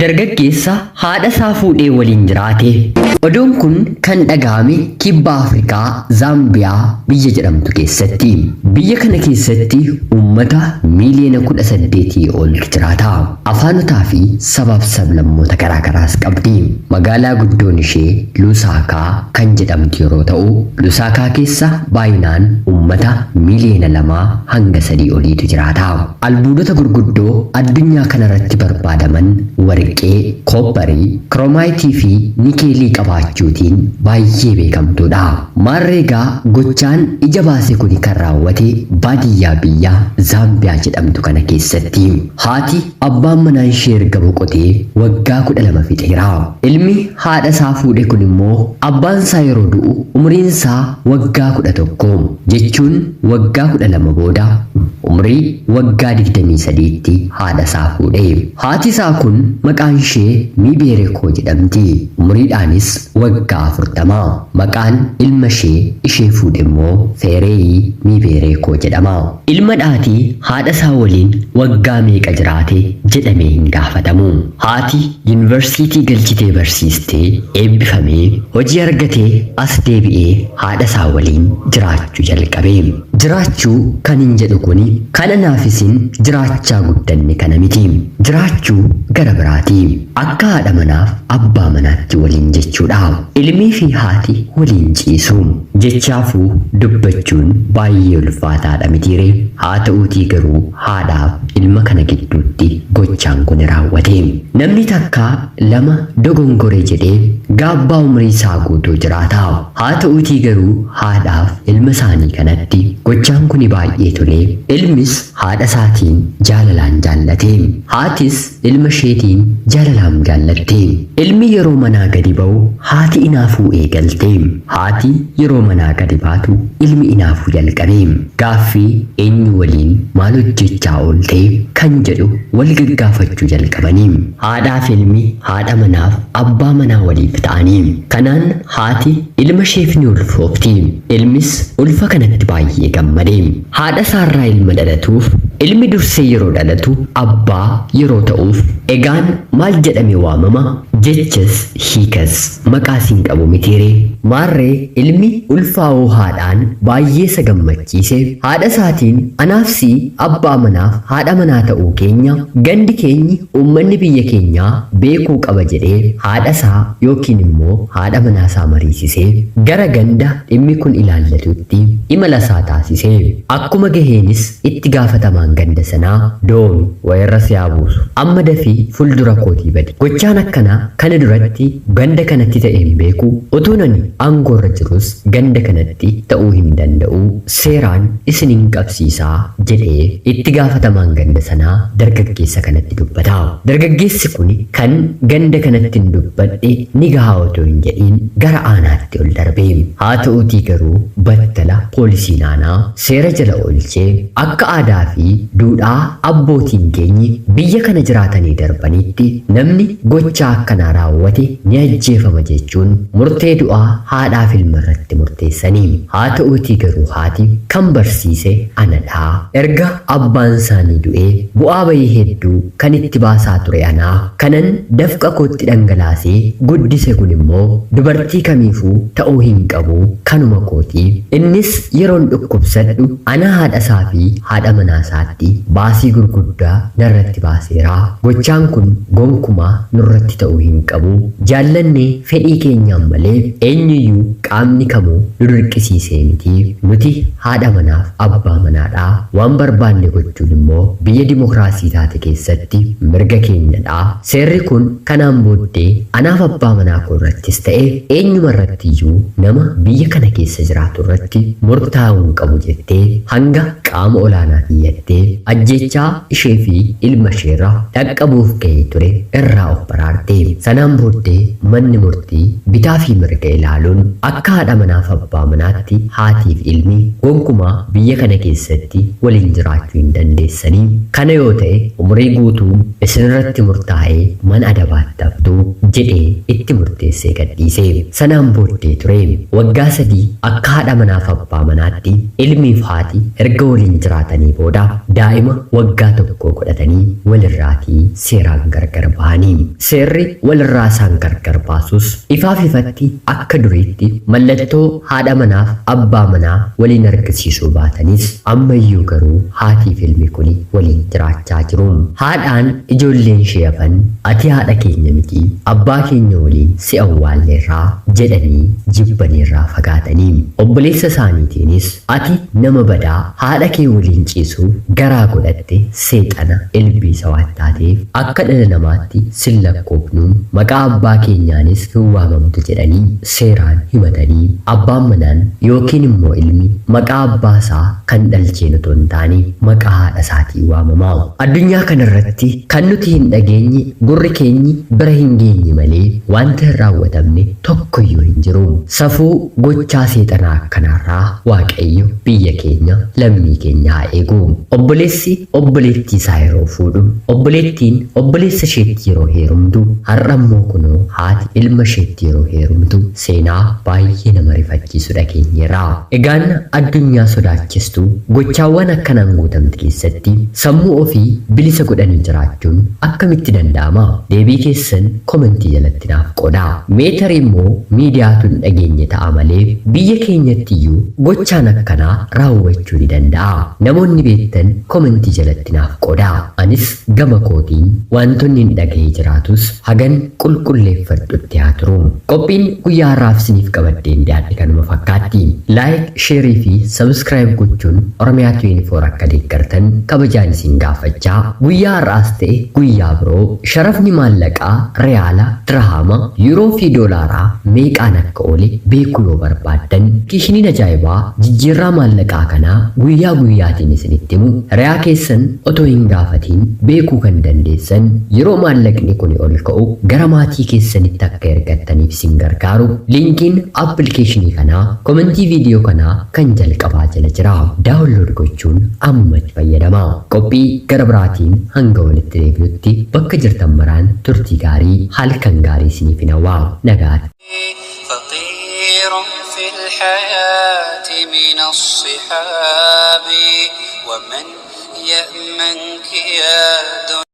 dargaggeessa haadha isaa fuudhee waliin jiraate. Oduun kun kan dhaga'ame kibba Afrikaa Zaambiyaa biyya jedhamtu keessatti. Biyya kana keessatti uummata miiliyoona 18 oltu jiraata. Afaanotaa fi sabaaf sablammoota garaagaraas qabdi. Magaalaa guddoon ishee Lusaakaa kan jedhamtu yeroo ta'u, Lusaakaa keessa baay'inaan uummata miiliyoona 2 hanga 3 oliitu jiraata. Albuudota gurguddoo addunyaa kanarratti barbaadaman warqee, koopparii, kiroomayitii fi nikeelii qabaachuutiin baay'ee beekamtuudha. Maarreegaa gochaan ija baase kun kan raawwate baadiyyaa biyya Zaambiyaa jedhamtu kana keessatti. Haati abbaan manaa ishee erga boqotee waggaa 12 fixeera. Ilmi haadha isaa fuudhe kun immoo abbaan isaa yeroo du'u umriin isaa waggaa 11 jechuun waggaa 12 booda umrii waggaa 23tti haadha isaa fuudhe. Haati isaa kun maqaan ishee Miiberekoo jedhamti. Umriidhaanis waggaa 40. Maqaan ilma ishee fuudhe immoo Feereeyi Miiberekoo jedhama. Ilma dhaatii haadha isaa waliin waggaa meeqa jiraate jedhamee hin gaafatamu. Haati yuunivarsiitii galchitee barsiistee eebbifamee hojii argatee as deebi'ee haadha isaa waliin jiraachuu jalqabe. Jiraachuu kan hin jedhu kuni kana naafisin jiraachaa guddanne kana miti. Jiraachuu gara biraati. Akka haadha manaaf abbaa manaatti waliin jechuudha. Ilmii fi haati waliin ciisu. Jechaafuu dubbachuun baay'ee ulfaataadha mitiire. Haa ta'uutii garuu haadhaaf ilma kana gidduutti gochaan kun raawwate. Namni takka lama dogongore jedhee gaabbaa umrii isaa guutuu jiraata. Haa ta'uutii garuu haadhaaf ilma isaanii kanatti gochaan kun baay'ee tole. Ilmis haadha isaatiin jaalalaan jaallate. Haatis ilma isheetiin jaalalaan jaallatte. Ilmi yeroo manaa gadi ba'u haati inaafuu eegalte. Haati yeroo manaa gadi baatu ilmi inaafuu jalqabe. Gaaffii eenyu waliin maal hojjechaa oolte kan jedhu wal gaggaafachuu jalqabanii. Haadhaaf ilmi haadha manaaf abbaa manaa waliif ta'anii. Kanaan haati ilma isheef ni ulfoofti. Ilmis ulfa kanatti baay'ee gammade. Haadha isaarraa ilma dhalatuuf ilmi dursee yeroo dhalatu abbaa yeroo ta'uuf egaan maal jedhame waamama? Jechas hiikas maqaas hin qabu mitiire. Maarree ilmi ulfaa'oo haadhaan baay'ee isa gammachiise. Haadha isaatiin anaafsi abbaa manaaf haadha manaa ta'uu keenya gandi keenyi uummanni biyya keenyaa beekuu qaba jedhee haadha isaa yookiin immoo haadha manaa isaa mariisisee gara ganda dhimmi kun ilaallatutti imala isaa taasise. Akkuma gaheenis itti gaafatamaan ganda sanaa doomi wayirra siyaa buusu amma dafii fuuldura kootii badi. Gochaan akkanaa kana duratti ganda kanatti ta'ee hin beeku. Utuu nani aangoorra jirus ganda kanatti ta'uu hin danda'u. Seeraan isin hin qabsiisaa jedhee itti gaafatamaan ganda sanaa dargaggeessa kanatti dubbata. Dargaggeessi kun kan ganda kanatti hin dubbadhe ni gahaa otoo hin jedhiin gara aanaatti ol darbe. Haa ta'uutii garuu battala poolisiin aanaa seera jala oolchee akka aadaa fi duudhaa abbootiin keenyi biyya kana jiraatanii darbanitti namni gochaa akkanaa raawwate ni ajjeefama jechuun murtee du'aa haadhaaf ilma irratti murteessanii. Haa ta'uutii garuu haati kan barsiise anadhaa. Erga abbaan isaanii du'ee bu'aa bayii hedduu kan itti baasaa ture anaa kanan dafqa kootti dhangalaasee guddise kun immoo dubartii kamiifuu ta'uu hin qabu kanuma kooti. Innis yeroon dhukkubsadhu ana haadha isaa fi haadha manaa isaatti baasii gurguddaa narratti baaseera. Gochaan kun gonkumaa nurratti ta'uu hin qabu. Jaallannee fedhii keenyaan malee eenyuyyuu qaamni kamuu nu dirqisiisee miti. Nuti haadha manaaf abbaa manaadha. Waan barbaanne gochuun immoo biyya dimokiraasii taate keessatti mirga keenyadha. Seerri kun kanaan booddee anaaf abbaa manaa koo irrattis ta'e eenyuma irrattiyyuu nama biyya kana keessa jiraatu irratti murtaa'uu hin qabu jettee hanga qaama olaanaa iyyattee ajjechaa ishee fi ilma isheerra dhaqqabuuf ga'ee ture irraa of baraarte. Sanaan booddee manni murtii bitaa fi mirga ilaaluun akka haadha manaaf abbaa manaatti haatiif ilmi gonkumaa biyya kana keessatti waliin jiraachuu hin dandeessanii. Kana yoo ta'e umurii guutuu isinirratti murtaa'ee mana adabaatti haftu jedhee itti murteessee gadhiise. Sanaan booddee ture waggaa 3 akka haadha manaaf abbaa manaatti ilmiif haati erga waliin jiraatanii booda daa'ima waggaa 1 godhatanii walirraatii seeraan gargar bahanii. Seerri walirraa isaan gargar baasus ifaaf ifatti akka duriitti mallattoo haadha manaaf abbaa manaa waliin argisiisuu baatanis ammayyuu garuu haatii fi ilmi kun waliin jiraachaa jiru. Haadhaan ijoolleen ishee hafan ati haadha keenya miti abbaa keenya waliin si awwaalleerraa jedhanii jibbaniirraa fagaatanii. Obboleessa isaaniitiinis ati nama badaa haadha kee waliin ciisuu garaa godhatte seexana ilbiisa waan taateef akka dhala namaatti sin lakkoofnuun maqaa abbaa keenyaanis hin waamamtu jedhanii seeraan himatanii abbaan manaan yookiin immoo ilmi maqaa abbaa isaa kan dhalcheen otoo hin taane maqaa haadha isaatiin waamamaa. Addunyaa kanarratti kan nuti hin dhageenye gurri keenyi bira hin geenye malee wanta hin raawwatamne tokkoyyuu hin jiru. Safuu gochaa seexanaa akkanarraa Waaqayyo biyya keenya lammii keenya haa eegu. Obboleessi obboleettii isaa yeroo fuudhu, obboleettiin obboleessa isheetti yeroo heerumtu, har'ammoo kunoo haati ilma isheetti yeroo heerumtu seenaa baay'ee nama rifachiisu dhageenyeerra. Egaan addunyaa sodaachistu gochaawwan akkanaan guutamte keessatti sammuu ofii bilisa godhanii jiraachuun akkamitti danda'ama? Deebii keessan komentii jalatti naaf qodaa. Meetarii immoo miidiyaatu hin dhageenye ta'a malee biyya keenyatti iyyuu gochaan akkanaa raawwachuu ni danda'a. Namoonni beektan komentii jalatti naaf qodaa. Anis gama kootiin wantoonni hin dhagahee jiraatus hagan qulqulleeffadhutti haa turu. Qophiin guyyaa har'aaf isiniif qabaddeen dhiyaadhe kanuma fakkaatti. Laayik, sheerii fi sabskiraayib gochuun Oromiyaa 24 akka deeggartan kabajaan isin gaafachaa. Guyyaa har'aas ta'e guyyaa biroo sharafni maallaqaa reyaala, dirhaama, yuuroo fi doolaaraa meeqaan akka oole beekuu yoo barbaaddan kishiniin ajaa'ibaa jijjiirraa maallaqaa kanaa guyyaa guyyaatiin isinitti himu. Reyaa keessan otoo hin gaafatiin beekuu kan dandeessan yeroo maallaqni kun ol ka'u gara maatii keessanitti akka ergattaniif isin gargaaru. Linkiin appilikeeshinii kanaa komentii viidiyoo kanaa kan jalqabaa jala jira. Daawunlood gochuun ammatti fayyadamaa. Qophii gara biraatiin hanga walitti deebinutti bakka jirtan maraan turtii gaarii halkan gaarii isiniif hawwaa. Nagaatti. في الحياة من الصحاب ومن يأمنك يا دنيا